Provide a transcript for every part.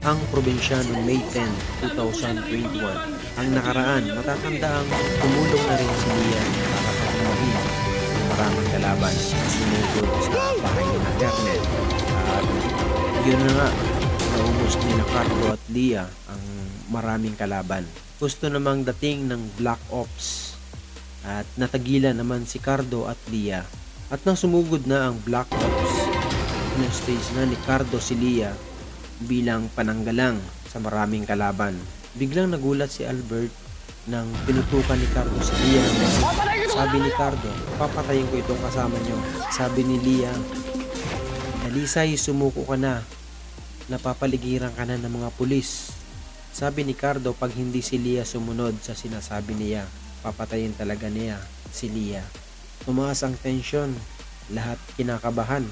ang probinsyano May 10, 2021. Ang nakaraan, matatanda ang tumulong na rin si Lian para patumahin ang maraming kalaban na sumugod sa bahay ni Hernet. At yun na nga, naubos ni Cardo at Lia ang maraming kalaban. Gusto namang dating ng Black Ops at natagilan naman si Cardo at Lia. At nang sumugod na ang Black Ops, in-stage na ni Cardo si Lia bilang pananggalang sa maraming kalaban. Biglang nagulat si Albert nang pinutukan ni Cardo si Lia. Sabi ni Cardo, papatayin ko itong kasama nyo. Sabi ni Lia, Dalisay, sumuko ka na. Napapaligiran ka na ng mga pulis. Sabi ni Cardo, pag hindi si Lia sumunod sa sinasabi niya, papatayin talaga niya si Lia. Tumaas ang tensyon, lahat kinakabahan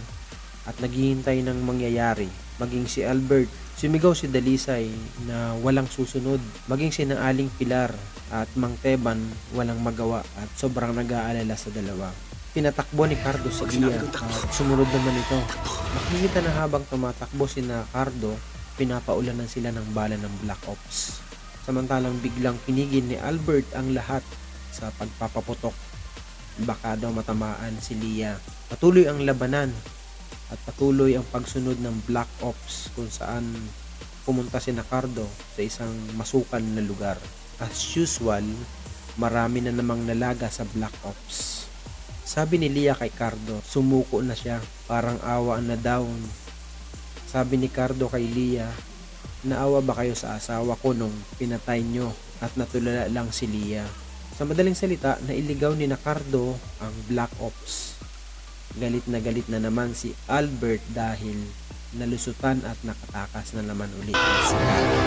at naghihintay ng mangyayari. Maging si Albert, sumigaw si Dalisay na walang susunod. Maging si Aling Pilar at Mang Teban walang magawa at sobrang nag-aalala sa dalawa. Pinatakbo ni Cardo si Lia at sumunod naman ito. Makikita na habang tumatakbo si Cardo, pinapaulanan sila ng bala ng Black Ops. Samantalang biglang pinigil ni Albert ang lahat sa pagpapaputok. Baka daw matamaan si Lia. Patuloy ang labanan at patuloy ang pagsunod ng Black Ops kung saan pumunta si Cardo sa isang masukal na lugar. As usual, marami na namang nalaga sa Black Ops. Sabi ni Lia kay Cardo, sumuko na siya, parang awa na daw. Sabi ni Cardo kay Lia, naawa ba kayo sa asawa ko nung pinatay nyo at natulala lang si Lia? Sa madaling salita, nailigaw ni Cardo ang Black Ops. Galit na naman si Albert dahil nalusutan at nakatakas na naman ulit si Cardo.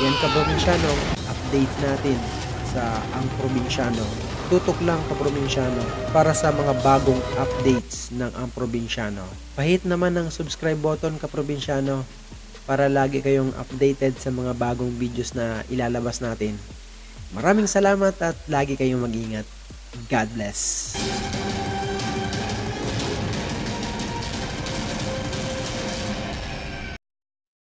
Yan kaprobinsyano, update natin sa Ang Probinsyano. Tutok lang kaprobinsyano para sa mga bagong updates ng Ang Probinsyano. Pahit naman ng subscribe button kaprobinsyano para lagi kayong updated sa mga bagong videos na ilalabas natin. Maraming salamat at lagi kayong mag-ingat. God bless.